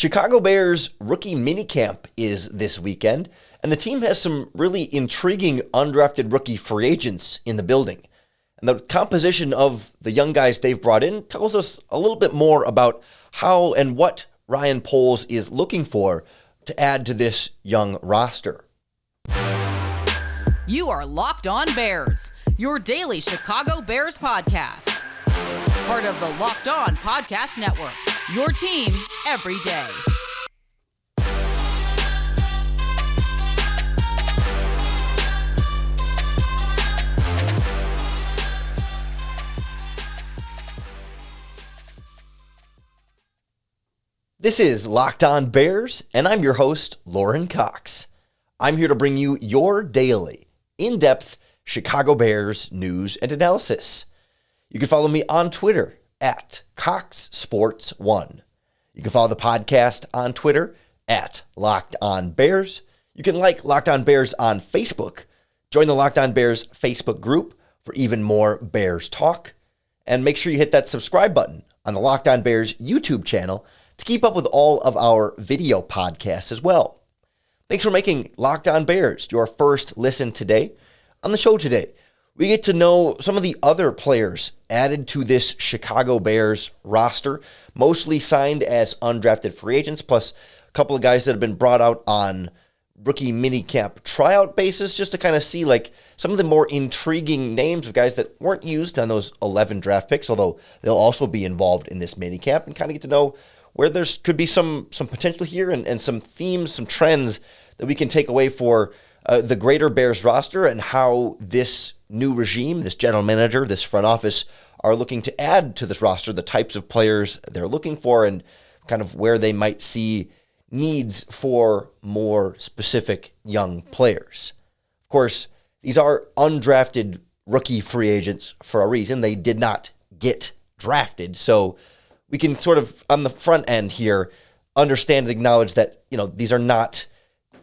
Chicago Bears rookie minicamp is this weekend, and the team has some really intriguing undrafted rookie free agents in the building. And the composition of the young guys they've brought in tells us a little bit more about how and what Ryan Poles is looking for to add to this young roster. You are Locked On Bears, your daily Chicago Bears podcast. Part of the Locked On Podcast Network, your team every day. This is Locked On Bears, and I'm your host, Lorin Cox. I'm here to bring you your daily, in-depth Chicago Bears news and analysis. You can follow me on Twitter at CoxSports1. You can follow the podcast on Twitter at Locked On Bears. You can like Locked On Bears on Facebook. Join the Locked On Bears Facebook group for even more Bears talk. And make sure you hit that subscribe button on the Locked On Bears YouTube channel to keep up with all of our video podcasts as well. Thanks for making Locked On Bears your first listen today. On the show today, we get to know some of the other players added to this Chicago Bears roster, mostly signed as undrafted free agents, plus a couple of guys that have been brought out on rookie minicamp tryout basis, just to kind of see like some of the more intriguing names of guys that weren't used on those 11 draft picks, although they'll also be involved in this minicamp, and kind of get to know where there's could be some potential here and some themes, some trends that we can take away for the greater Bears roster and how this new regime, this general manager, this front office are looking to add to this roster, the types of players they're looking for and kind of where they might see needs for more specific young players. Of course, these are undrafted rookie free agents for a reason. They did not get drafted. So we can sort of, on the front end here, understand and acknowledge that, these are not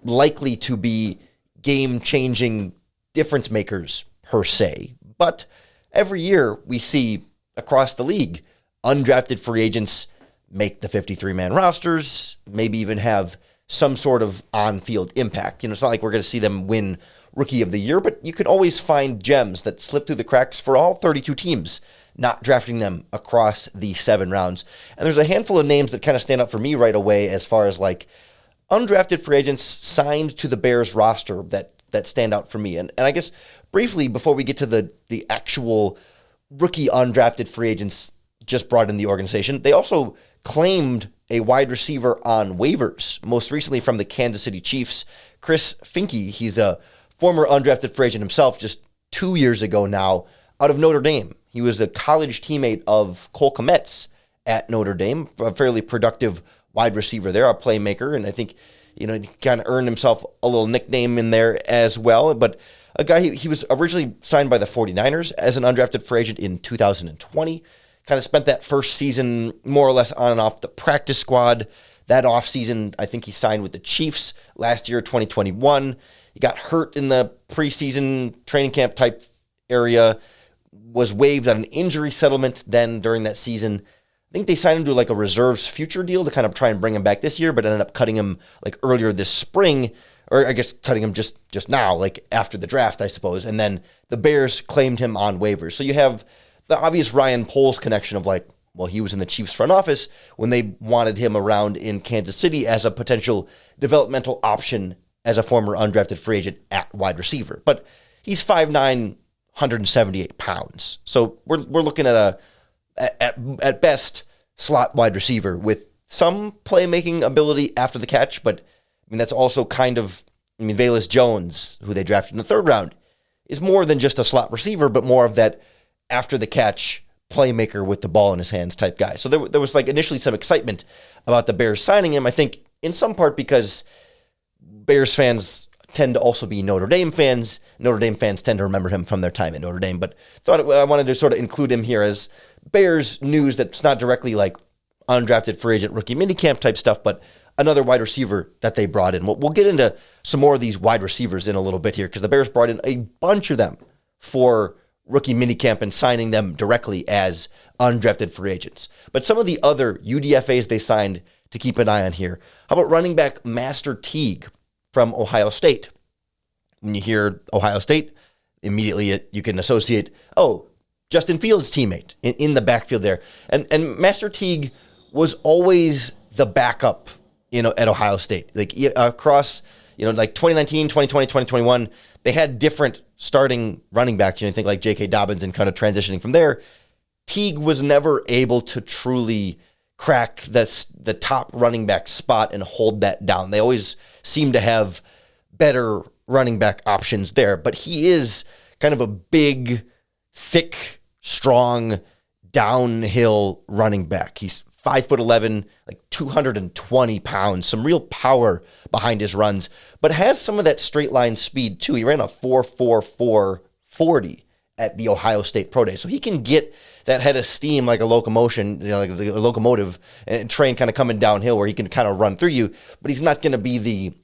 likely to be game-changing difference makers per se. But every year we see across the league undrafted free agents make the 53-man rosters, maybe even have some sort of on-field impact. It's not like we're going to see them win Rookie of the Year, but you can always find gems that slip through the cracks for all 32 teams, not drafting them across the 7 rounds. And there's a handful of names that kind of stand out for me right away as far as like undrafted free agents signed to the Bears roster that stand out for me. And I guess briefly, before we get to the actual rookie undrafted free agents just brought in the organization, they also claimed a wide receiver on waivers, most recently from the Kansas City Chiefs, Chris Finke. He's a former undrafted free agent himself just 2 years ago now out of Notre Dame. He was a college teammate of Cole Kmet's at Notre Dame, a fairly productive wide receiver there, a playmaker, and I think, he kind of earned himself a little nickname in there as well. But a guy, he was originally signed by the 49ers as an undrafted free agent in 2020, kind of spent that first season more or less on and off the practice squad. That offseason, I think he signed with the Chiefs last year, 2021. He got hurt in the preseason training camp type area, was waived on an injury settlement then during that season. I think they signed him to like a reserves future deal to kind of try and bring him back this year, but ended up cutting him like earlier this spring, or I guess cutting him just now, like after the draft, I suppose. And then the Bears claimed him on waivers. So you have the obvious Ryan Poles connection of like, well, he was in the Chiefs front office when they wanted him around in Kansas City as a potential developmental option as a former undrafted free agent at wide receiver. But he's 5'9", 178 pounds. So we're looking at at best slot wide receiver with some playmaking ability after the catch, but that's also kind of, Velus Jones, who they drafted in the 3rd round, is more than just a slot receiver, but more of that after the catch playmaker with the ball in his hands type guy. So there was like initially some excitement about the Bears signing him, I think in some part because Bears fans tend to also be Notre Dame fans. Notre Dame fans tend to remember him from their time at Notre Dame, but I wanted to sort of include him here as Bears news that's not directly like undrafted free agent rookie minicamp type stuff, but another wide receiver that they brought in. We'll get into some more of these wide receivers in a little bit here because the Bears brought in a bunch of them for rookie minicamp and signing them directly as undrafted free agents. But some of the other UDFAs they signed to keep an eye on here. How about running back Master Teague from Ohio State? When you hear Ohio State, immediately you can associate, Justin Fields' teammate in the backfield there. And Master Teague was always the backup, at Ohio State. Like across, like 2019, 2020, 2021, they had different starting running backs. You think like J.K. Dobbins and kind of transitioning from there. Teague was never able to truly crack the top running back spot and hold that down. They always seem to have better running back options there, but he is kind of a big, thick, strong, downhill running back. He's 5'11", like 220 pounds, some real power behind his runs, but has some of that straight line speed too. He ran a 4.44 40 at the Ohio State Pro Day, so he can get that head of steam like a locomotion, like a locomotive, and train kind of coming downhill where he can kind of run through you, but he's not going to be the,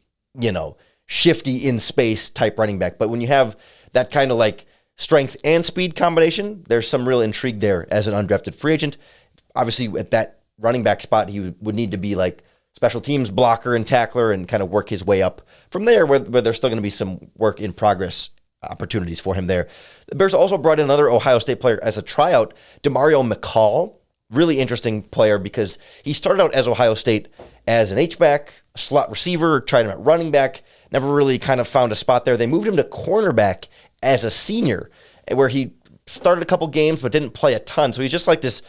shifty in space type running back. But when you have that kind of like strength and speed combination, there's some real intrigue there as an undrafted free agent. Obviously, at that running back spot, he would need to be like special teams blocker and tackler and kind of work his way up from there, where there's still going to be some work in progress opportunities for him there. The Bears also brought in another Ohio State player as a tryout, Demario McCall. Really interesting player because he started out as Ohio State as an H-back, a slot receiver, tried him at running back, never really kind of found a spot there. They moved him to cornerback as a senior, where he started a couple games but didn't play a ton. So he's just like this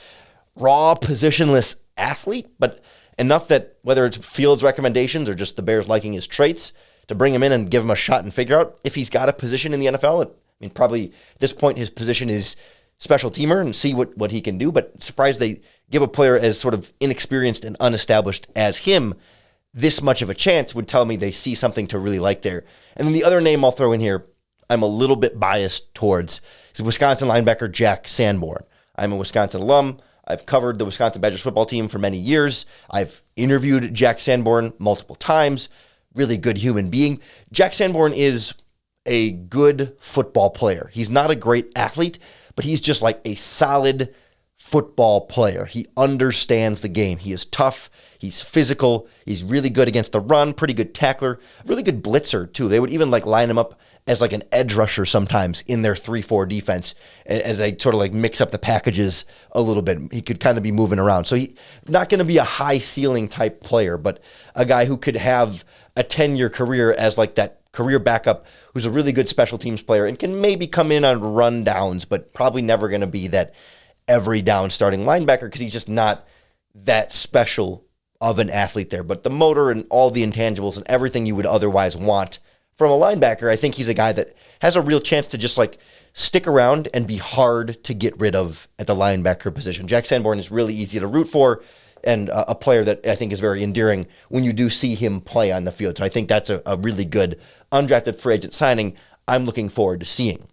raw, positionless athlete, but enough that whether it's Fields' recommendations or just the Bears liking his traits, to bring him in and give him a shot and figure out if he's got a position in the NFL. Probably at this point his position is special teamer and see what he can do, but surprised they give a player as sort of inexperienced and unestablished as him this much of a chance would tell me they see something to really like there. And then the other name I'll throw in here, I'm a little bit biased towards, is Wisconsin linebacker Jack Sanborn. I'm a Wisconsin alum. I've covered the Wisconsin Badgers football team for many years. I've interviewed Jack Sanborn multiple times. Really good human being. Jack Sanborn is a good football player. He's not a great athlete, but he's just like a solid football player. He understands the game. He is tough. He's physical. He's really good against the run, pretty good tackler, really good blitzer too. They would even like line him up as like an edge rusher sometimes in their 3-4 defense as they sort of like mix up the packages a little bit. He could kind of be moving around. So he's not going to be a high ceiling type player, but a guy who could have a 10-year career as like that career backup who's a really good special teams player and can maybe come in on run downs, but probably never going to be that every down starting linebacker because he's just not that special of an athlete there. But the motor and all the intangibles and everything you would otherwise want from a linebacker, I think he's a guy that has a real chance to just like stick around and be hard to get rid of at the linebacker position. Jack Sanborn is really easy to root for and a player that I think is very endearing when you do see him play on the field. So I think that's a really good undrafted free agent signing I'm looking forward to seeing.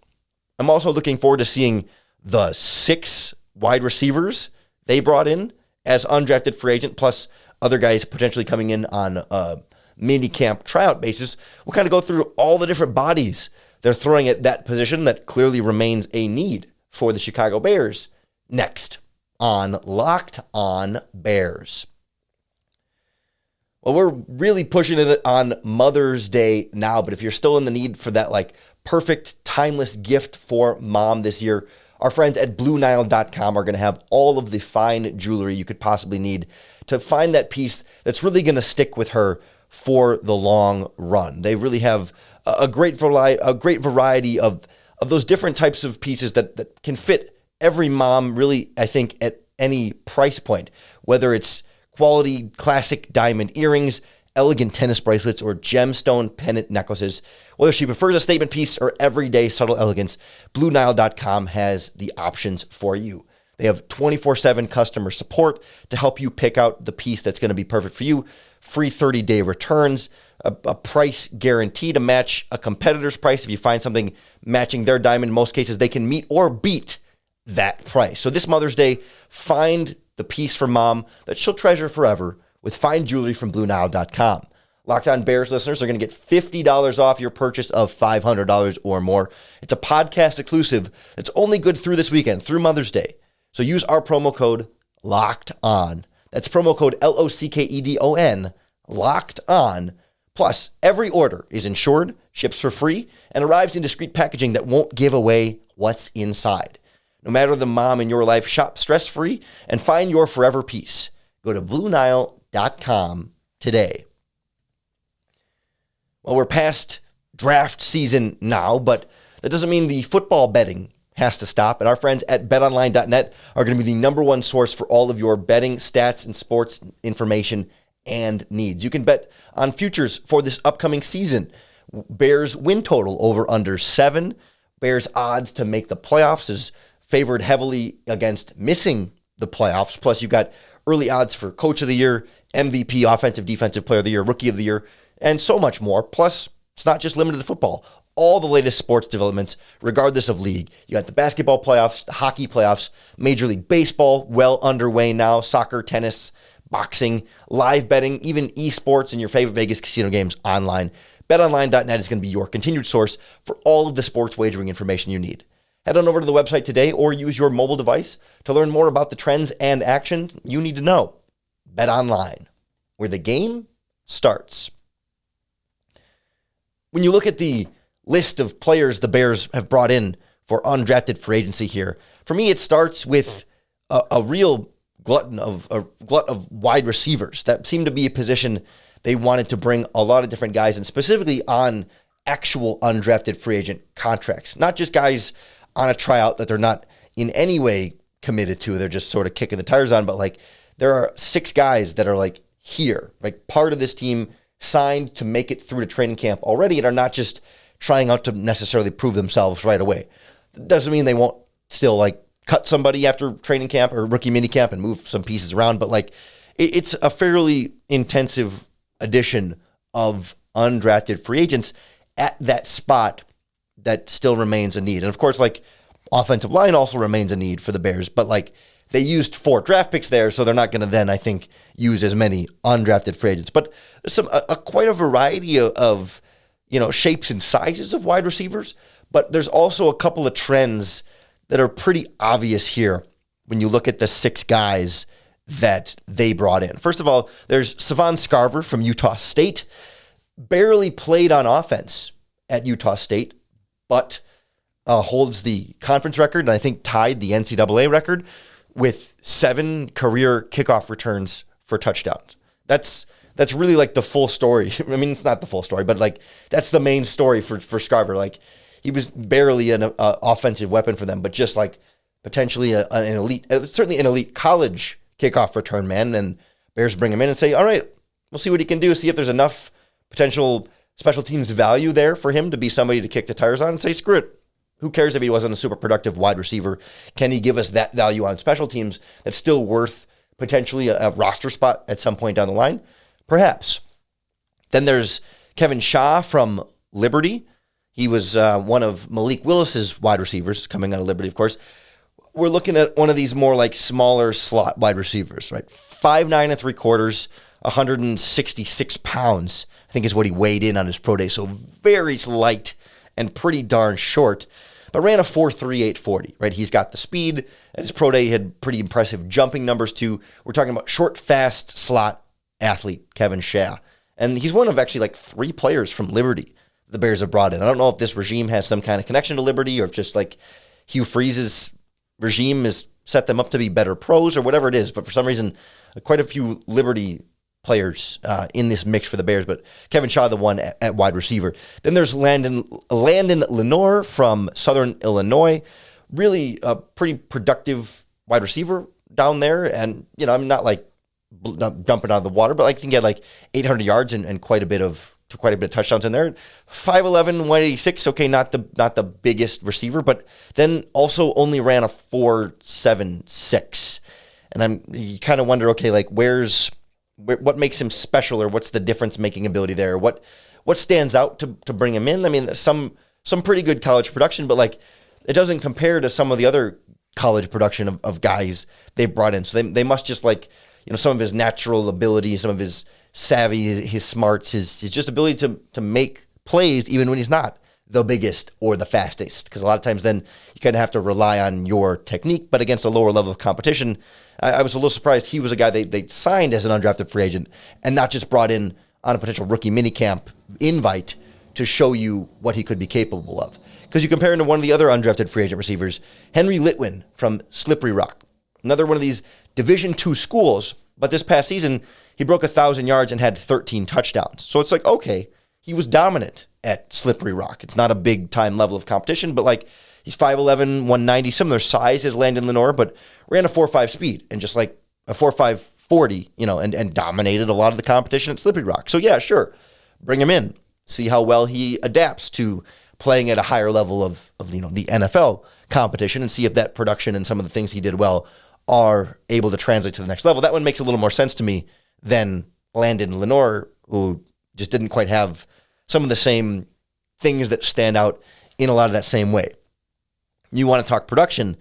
I'm also looking forward to seeing the 6 wide receivers they brought in as undrafted free agent, plus other guys potentially coming in on a minicamp tryout basis. We'll kind of go through all the different bodies they're throwing at that position that clearly remains a need for the Chicago Bears next on Locked On Bears. Well, we're really pushing it on Mother's Day now, but if you're still in the need for that like perfect timeless gift for mom this year, our friends at BlueNile.com are going to have all of the fine jewelry you could possibly need to find that piece that's really going to stick with her for the long run. They really have a great variety of those different types of pieces that can fit every mom really, I think, at any price point, whether it's quality classic diamond earrings, elegant tennis bracelets, or gemstone pendant necklaces. Whether she prefers a statement piece or everyday subtle elegance, BlueNile.com has the options for you. They have 24/7 customer support to help you pick out the piece that's going to be perfect for you. Free 30-day returns, a price guarantee to match a competitor's price. If you find something matching their diamond, in most cases they can meet or beat that price. So this Mother's Day, find the piece for mom that she'll treasure forever with fine jewelry from BlueNile.com. Locked On Bears listeners are going to get $50 off your purchase of $500 or more. It's a podcast exclusive that's only good through this weekend, through Mother's Day. So use our promo code LOCKED ON. That's promo code LOCKEDON, locked on. Plus, every order is insured, ships for free, and arrives in discreet packaging that won't give away what's inside. No matter the mom in your life, shop stress-free and find your forever peace. Go to BlueNile.com today. Well, we're past draft season now, but that doesn't mean the football betting has to stop. And our friends at BetOnline.net are going to be the number one source for all of your betting stats and sports information and needs. You can bet on futures for this upcoming season. Bears win total over under 7. Bears odds to make the playoffs is favored heavily against missing the playoffs. Plus, you've got early odds for Coach of the Year, MVP, Offensive Defensive Player of the Year, Rookie of the Year, and so much more. Plus, it's not just limited to football. All the latest sports developments, regardless of league. You got the basketball playoffs, the hockey playoffs, Major League Baseball well underway now, soccer, tennis, boxing, live betting, even esports and your favorite Vegas casino games online. BetOnline.net is going to be your continued source for all of the sports wagering information you need. Head on over to the website today or use your mobile device to learn more about the trends and actions you need to know. BetOnline, where the game starts. When you look at the list of players the Bears have brought in for undrafted free agency here, for me it starts with a real glut of wide receivers. That seemed to be a position they wanted to bring a lot of different guys in, specifically on actual undrafted free agent contracts, not just guys on a tryout that they're not in any way committed to. They're just sort of kicking the tires on, but like there are 6 guys that are like here, like part of this team signed to make it through to training camp already and are not just trying out to necessarily prove themselves right away. Doesn't mean they won't still like cut somebody after training camp or rookie minicamp and move some pieces around, but like it's a fairly intensive addition of undrafted free agents at that spot that still remains a need. And of course, like offensive line also remains a need for the Bears, but like they used 4 draft picks there, so they're not going to then, I think, use as many undrafted free agents. But there's quite a variety of shapes and sizes of wide receivers, but there's also a couple of trends that are pretty obvious here when you look at the 6 guys that they brought in. First of all, there's Savon Scarver from Utah State. Barely played on offense at Utah State, but holds the conference record and I think tied the NCAA record with 7 career kickoff returns for touchdowns. That's really like the full story. I mean, it's not the full story, but like that's the main story for Scarver. Like he was barely an offensive weapon for them, but just like potentially an elite, certainly an elite college kickoff return man. And Bears bring him in and say, all right, we'll see what he can do. See if there's enough potential special teams value there for him to be somebody to kick the tires on and say, screw it. Who cares if he wasn't a super productive wide receiver? Can he give us that value on special teams that's still worth potentially a roster spot at some point down the line? Perhaps. Then there's Kevin Shaw from Liberty. He was one of Malik Willis's wide receivers coming out of Liberty, of course. We're looking at one of these more like smaller slot wide receivers, right? 5'9" and 3/4, 166 pounds, I think is what he weighed in on his pro day. So very light and pretty darn short, but ran a 4.3 840, right? He's got the speed. At his pro day, he had pretty impressive jumping numbers too. We're talking about short, fast slot athlete, Kevin Shaw. And he's one of actually like 3 players from Liberty the Bears have brought in. I don't know if this regime has some kind of connection to Liberty or if just like Hugh Freeze's regime has set them up to be better pros or whatever it is. But for some reason, quite a few Liberty players in this mix for the Bears, but Kevin Shaw, the one at wide receiver. Then there's Landon Lenore from Southern Illinois, really a pretty productive wide receiver down there. And, I'm not like dumping out of the water, but I think he had like 800 yards and quite a bit of touchdowns in there. 5'11", 186. Okay, not the biggest receiver, but then also only ran a 4.76. And you kind of wonder, okay, like what makes him special, or what's the difference-making ability there? What stands out to bring him in? I mean, some pretty good college production, but like it doesn't compare to some of the other college production of guys they've brought in. So they must just like, some of his natural ability, some of his savvy, his smarts, his just ability to make plays even when he's not the biggest or the fastest, because a lot of times then you kind of have to rely on your technique. But against a lower level of competition, I was a little surprised he was a guy they signed as an undrafted free agent and not just brought in on a potential rookie minicamp invite to show you what he could be capable of. Because you compare him to one of the other undrafted free agent receivers, Henry Litwin from Slippery Rock, another one of these Division II schools. But this past season, he broke 1,000 yards and had 13 touchdowns. So it's like, okay, he was dominant at Slippery Rock. It's not a big time level of competition, but like he's 5'11", 190, similar size as Landon Lenore, but ran a 4.5 speed and just like a 4.5 40, and dominated a lot of the competition at Slippery Rock. So yeah, sure, bring him in, see how well he adapts to playing at a higher level of the NFL competition, and see if that production and some of the things he did well are able to translate to the next level. That one makes a little more sense to me than Landon Lenore, who just didn't quite have some of the same things that stand out in a lot of that same way. You want to talk production,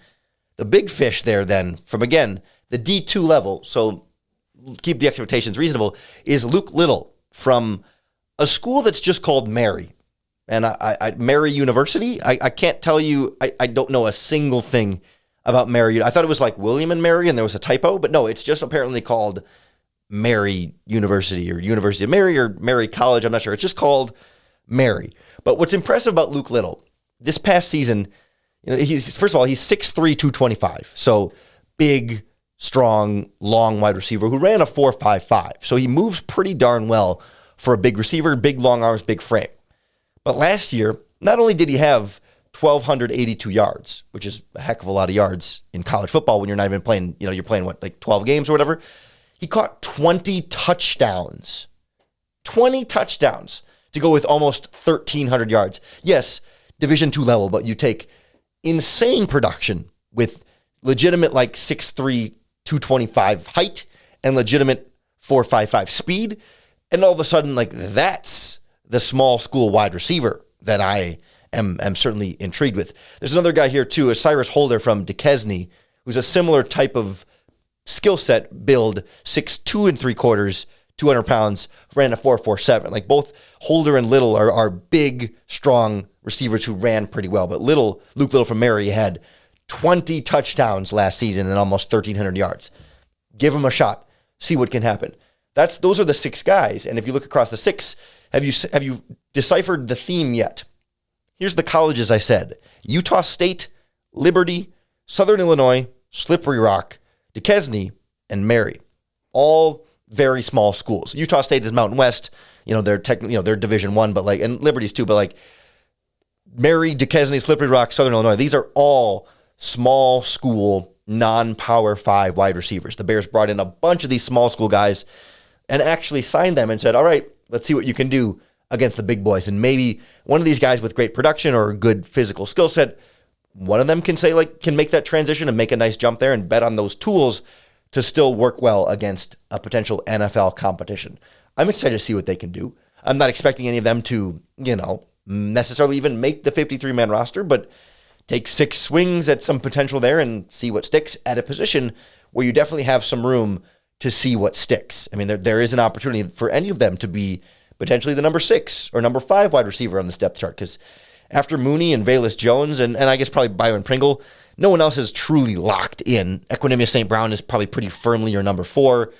the big fish there then from, again, the D2 level, so keep the expectations reasonable, is Luke Little from a school that's just called Mary. And Mary University, I can't tell you, I don't know a single thing about Mary. I thought it was like William and Mary and there was a typo, but no, it's just apparently called Mary University or University of Mary or Mary College. I'm not sure. It's just called Mary. But what's impressive about Luke Little, this past season, he's 6'3", 225. So big, strong, long wide receiver who ran a 4.55. So he moves pretty darn well for a big receiver, big long arms, big frame. But last year, not only did he have 1,282 yards, which is a heck of a lot of yards in college football when you're not even playing, you're playing 12 games or whatever. He caught 20 touchdowns. 20 touchdowns to go with almost 1,300 yards. Yes, Division II level, but you take insane production with legitimate 6'3", 225 height and legitimate 4.55 speed. And all of a sudden, that's the small school wide receiver that I am certainly intrigued with. There's another guy here too, a Cyrus Holder from Duquesne, who's a similar type of skill set build, 6'2 3/4", 200 pounds, ran a 4.47. Both Holder and Little are big, strong receivers who ran pretty well. But Luke Little from Mary had 20 touchdowns last season and almost 1,300 yards. Give him a shot. See what can happen. Those are the six guys. And if you look across the six, have you deciphered the theme yet? Here's the colleges I said: Utah State, Liberty, Southern Illinois, Slippery Rock, Duquesne, and Mary. All very small schools. Utah State is Mountain West. They're they're Division I, but and Liberty's too, but Mary, Duquesne, Slippery Rock, Southern Illinois, these are all small school, non-Power 5 wide receivers. The Bears brought in a bunch of these small school guys and actually signed them and said, all right, let's see what you can do against the big boys. And maybe one of these guys with great production or a good physical skill set, one of them can can make that transition and make a nice jump there and bet on those tools to still work well against a potential NFL competition. I'm excited to see what they can do. I'm not expecting any of them to, necessarily even make the 53-man roster, but take 6 swings at some potential there and see what sticks at a position where you definitely have some room to see what sticks. I mean, there is an opportunity for any of them to be potentially the number 6 or number 5 wide receiver on this depth chart, because after Mooney and Velus Jones and I guess probably Byron Pringle, no one else is truly locked in. Equanimous St. Brown is probably pretty firmly your number 4.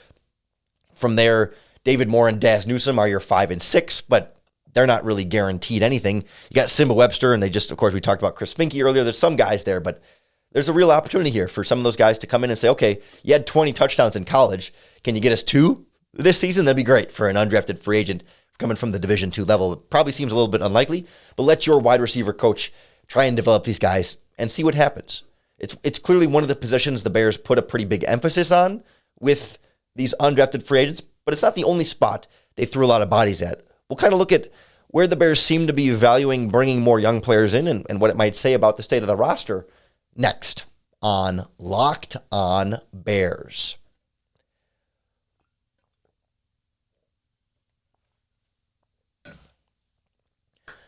From there, David Moore and Daz Newsome are your 5 and 6, but they're not really guaranteed anything. You got Simba Webster, and of course, we talked about Chris Finke earlier. There's some guys there, but there's a real opportunity here for some of those guys to come in and say, okay, you had 20 touchdowns in college. Can you get us 2 this season? That'd be great for an undrafted free agent coming from the Division II level. It probably seems a little bit unlikely, but let your wide receiver coach try and develop these guys and see what happens. It's clearly one of the positions the Bears put a pretty big emphasis on with these undrafted free agents, but it's not the only spot they threw a lot of bodies at. We'll kind of look at where the Bears seem to be valuing bringing more young players in and what it might say about the state of the roster next on Locked On Bears.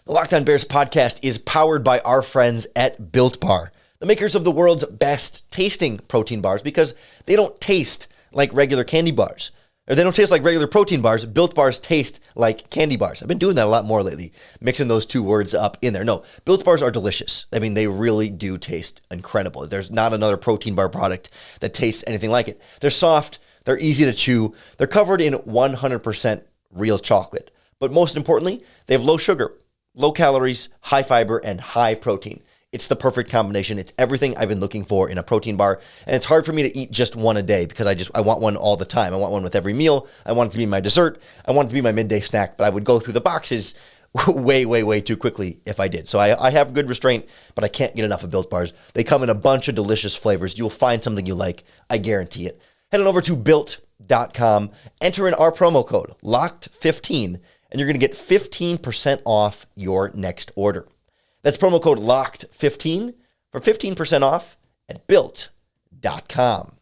The Locked On Bears podcast is powered by our friends at Built Bar, the makers of the world's best tasting protein bars, because they don't taste like regular candy bars. Or they don't taste like regular protein bars. Built bars taste like candy bars. I've been doing that a lot more lately, mixing those two words up in there. No, Built bars are delicious. I mean, they really do taste incredible. There's not another protein bar product that tastes anything like it. They're soft. They're easy to chew. They're covered in 100% real chocolate. But most importantly, they have low sugar, low calories, high fiber, and high protein. It's the perfect combination. It's everything I've been looking for in a protein bar. And it's hard for me to eat just one a day because I want one all the time. I want one with every meal. I want it to be my dessert. I want it to be my midday snack. But I would go through the boxes way too quickly if I did. So I have good restraint, but I can't get enough of Built bars. They come in a bunch of delicious flavors. You'll find something you like. I guarantee it. Head on over to Built.com. Enter in our promo code, LOCKED15, and you're going to get 15% off your next order. That's promo code LOCKED15 for 15% off at Built.com.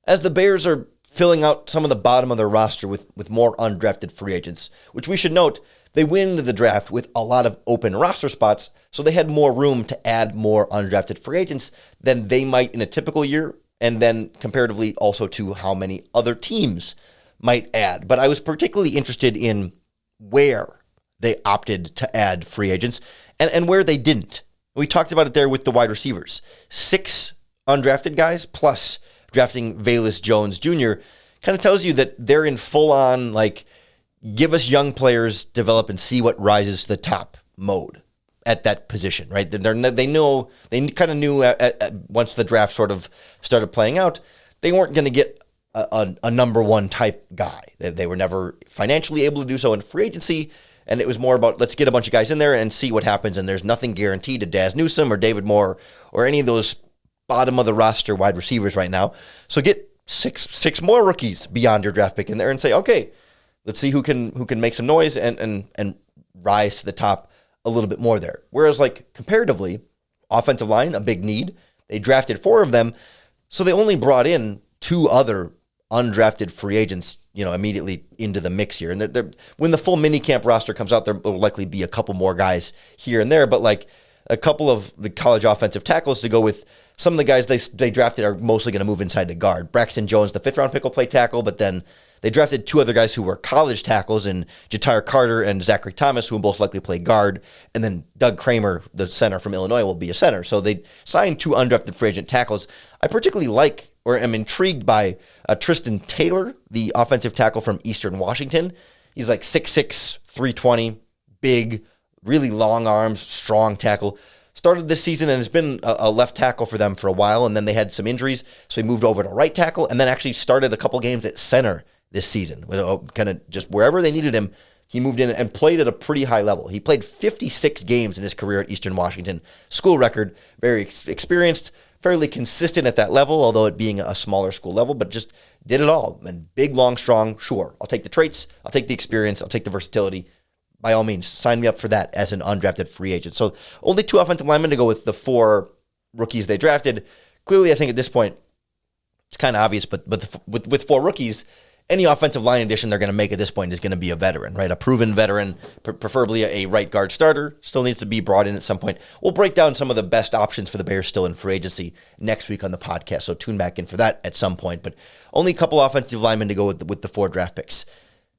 As the Bears are filling out some of the bottom of their roster with more undrafted free agents, which we should note, they went into the draft with a lot of open roster spots, so they had more room to add more undrafted free agents than they might in a typical year, and then comparatively also to how many other teams might add. But I was particularly interested in where they opted to add free agents and where they didn't. We talked about it there with the wide receivers. 6 undrafted guys plus drafting Velus Jones Jr. kind of tells you that they're in full-on, like, give us young players, develop, and see what rises to the top mode at that position, right? They kind of knew once the draft sort of started playing out, they weren't going to get a number one type guy. They were never financially able to do so in free agency. And it was more about, let's get a bunch of guys in there and see what happens. And there's nothing guaranteed to Daz Newsome or David Moore or any of those bottom of the roster wide receivers right now. So get six more rookies beyond your draft pick in there and say, okay, let's see who can make some noise and rise to the top a little bit more there. Whereas, like, comparatively, offensive line, a big need. They drafted 4 of them, so they only brought in 2 other undrafted free agents, immediately into the mix here. And when the full minicamp roster comes out, there will likely be a couple more guys here and there, but like a couple of the college offensive tackles to go with some of the guys they drafted are mostly going to move inside the guard. Braxton Jones, the 5th round pick, will play tackle, but then they drafted 2 other guys who were college tackles in Ja'Tyre Carter and Zachary Thomas, who will most likely play guard. And then Doug Kramer, the center from Illinois, will be a center. So they signed 2 undrafted free agent tackles. I particularly like or am intrigued by Tristan Taylor, the offensive tackle from Eastern Washington. He's like 6'6", 320, big, really long arms, strong tackle. Started this season and has been a left tackle for them for a while, and then they had some injuries, so he moved over to right tackle, and then actually started a couple games at center this season. Kind of just wherever they needed him, he moved in and played at a pretty high level. He played 56 games in his career at Eastern Washington. School record, very experienced, fairly consistent at that level, although it being a smaller school level, but just did it all. And big, long, strong, sure. I'll take the traits, I'll take the experience, I'll take the versatility. By all means, sign me up for that as an undrafted free agent. So only 2 offensive linemen to go with the 4 rookies they drafted. Clearly, I think at this point, it's kind of obvious, but with 4 rookies, any offensive line addition they're going to make at this point is going to be a veteran, right? A proven veteran, preferably a right guard starter, still needs to be brought in at some point. We'll break down some of the best options for the Bears still in free agency next week on the podcast, so tune back in for that at some point. But only a couple offensive linemen to go with the 4 draft picks.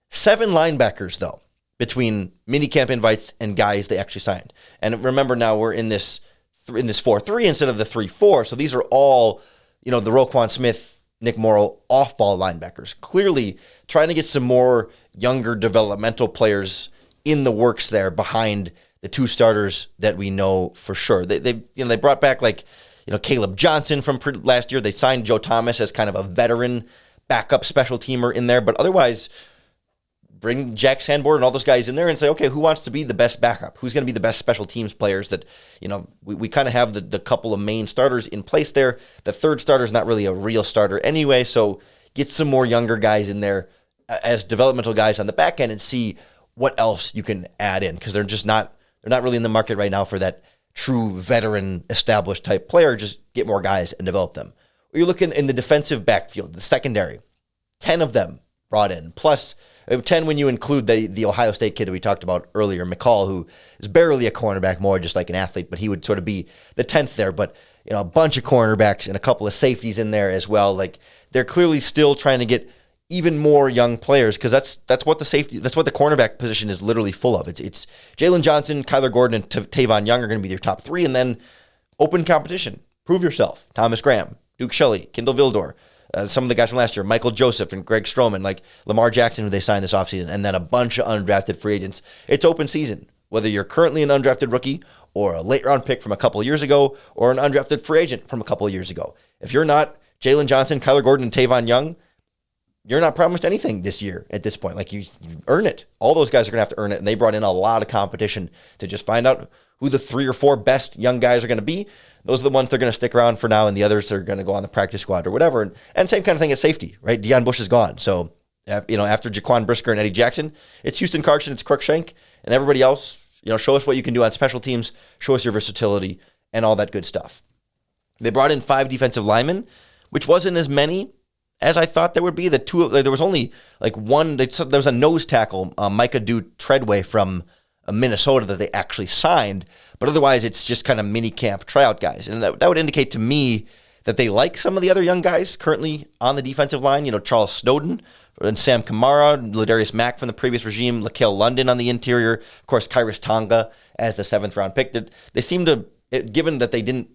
7 linebackers, though, between minicamp invites and guys they actually signed. And remember now we're in this 4-3 instead of the 3-4, so these are all, the Roquan Smith, Nick Morrow off-ball linebackers. Clearly trying to get some more younger developmental players in the works there behind the 2 starters that we know for sure. They brought back Caleb Johnson from last year. They signed Joe Thomas as kind of a veteran backup special teamer in there, but otherwise bring Jack Sanborn and all those guys in there and say, okay, who wants to be the best backup? Who's going to be the best special teams players that, we kind of have the couple of main starters in place there. The 3rd starter is not really a real starter anyway, so get some more younger guys in there as developmental guys on the back end and see what else you can add in, because they're not really in the market right now for that true veteran established type player. Just get more guys and develop them. You're looking in the defensive backfield, the secondary, 10 of them brought in, plus 10 when you include the Ohio State kid that we talked about earlier, McCall, who is barely a cornerback, more just like an athlete, but he would sort of be the 10th there. But, a bunch of cornerbacks and a couple of safeties in there as well. Like, they're clearly still trying to get even more young players, because that's what the cornerback position is literally full of. It's Jalen Johnson, Kyler Gordon, and Tavon Young are going to be your top three, and then open competition. Prove yourself. Thomas Graham, Duke Shelley, Kindle Vildor, some of the guys from last year, Michael Joseph and Greg Stroman, like Lamar Jackson, who they signed this offseason, and then a bunch of undrafted free agents. It's open season. Whether you're currently an undrafted rookie or a late-round pick from a couple of years ago or an undrafted free agent from a couple of years ago, if you're not Jalen Johnson, Kyler Gordon, and Tavon Young, you're not promised anything this year at this point. Like, you earn it. All those guys are going to have to earn it, and they brought in a lot of competition to just find out who the 3 or 4 best young guys are going to be. Those are the ones that are going to stick around for now, and the others are going to go on the practice squad or whatever. And same kind of thing at safety, right? Deion Bush is gone. So, after Jaquan Brisker and Eddie Jackson, it's Houston Carson, it's Crookshank, and everybody else. Show us what you can do on special teams, show us your versatility, and all that good stuff. They brought in 5 defensive linemen, which wasn't as many as I thought there would be. There was only like one. There was a nose tackle, Micah Treadway from Minnesota, that they actually signed, but otherwise it's just kind of mini camp tryout guys, and that would indicate to me that they like some of the other young guys currently on the defensive line. Charles Snowden and Sam Kamara, Ladarius Mack from the previous regime, Laquel London on the interior, of course, Kyrus Tonga as the 7th round pick. They seem to, given that they didn't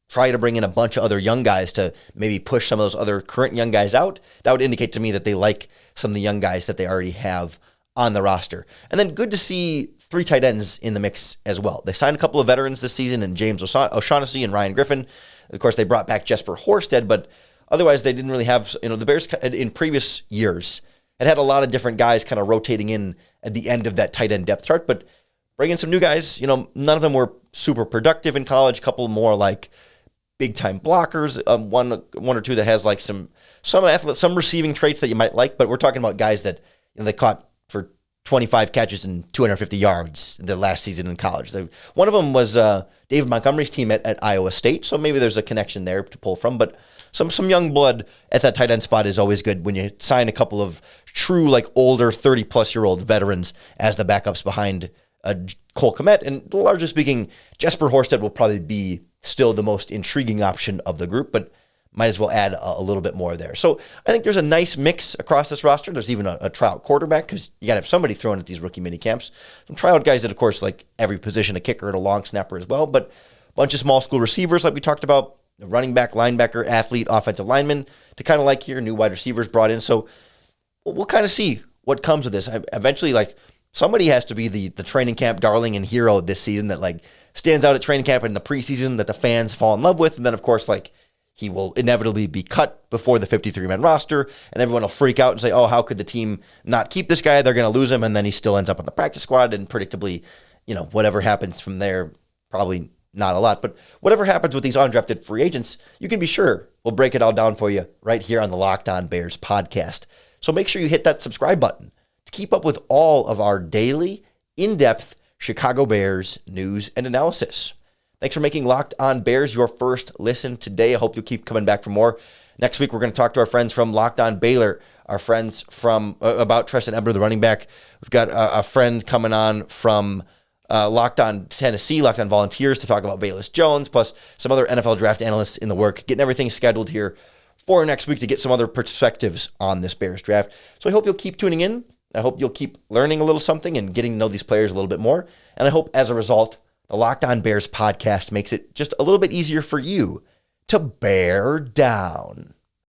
try to bring in a bunch of other young guys to maybe push some of those other current young guys out, that would indicate to me that they like some of the young guys that they already have on the roster. And then good to see 3 tight ends in the mix as well. They signed a couple of veterans this season, and James O'Shaughnessy and Ryan Griffin. Of course, they brought back Jesper Horsted, but otherwise, they didn't really have, the Bears in previous years had a lot of different guys kind of rotating in at the end of that tight end depth chart, but bringing some new guys, none of them were super productive in college. A couple more like big time blockers, one or two that has like some receiving traits that you might like, but we're talking about guys that they caught for 25 catches and 250 yards the last season in college. One of them was David Montgomery's team at Iowa State, so maybe there's a connection there to pull from, but some young blood at that tight end spot is always good when you sign a couple of true, like, older 30-plus-year-old veterans as the backups behind Cole Kmet. And largely speaking, Jesper Horsted will probably be still the most intriguing option of the group, but might as well add a little bit more there. So I think there's a nice mix across this roster. There's even a tryout quarterback, because you got to have somebody thrown at these rookie mini camps. Some tryout guys that, of course, like every position, a kicker and a long snapper as well, but a bunch of small school receivers like we talked about, a running back, linebacker, athlete, offensive lineman to kind of like here, new wide receivers brought in. So we'll kind of see what comes of this. Eventually, like, somebody has to be the training camp darling and hero this season that, like, stands out at training camp in the preseason that the fans fall in love with. And then, of course, like, he will inevitably be cut before the 53-man roster, and everyone will freak out and say, oh, how could the team not keep this guy? They're going to lose him, and then he still ends up on the practice squad, and predictably, whatever happens from there, probably not a lot. But whatever happens with these undrafted free agents, you can be sure we'll break it all down for you right here on the Locked On Bears podcast. So make sure you hit that subscribe button to keep up with all of our daily, in-depth Chicago Bears news and analysis. Thanks for making Locked On Bears your first listen today. I hope you'll keep coming back for more. Next week, we're going to talk to our friends from Locked On Baylor, our friends from about Treston Ebner, the running back. We've got a friend coming on from Locked On Tennessee, Locked On Volunteers, to talk about Velus Jones, plus some other NFL draft analysts in the work, getting everything scheduled here for next week to get some other perspectives on this Bears draft. So I hope you'll keep tuning in. I hope you'll keep learning a little something and getting to know these players a little bit more. And I hope, as a result, the Locked On Bears podcast makes it just a little bit easier for you to bear down.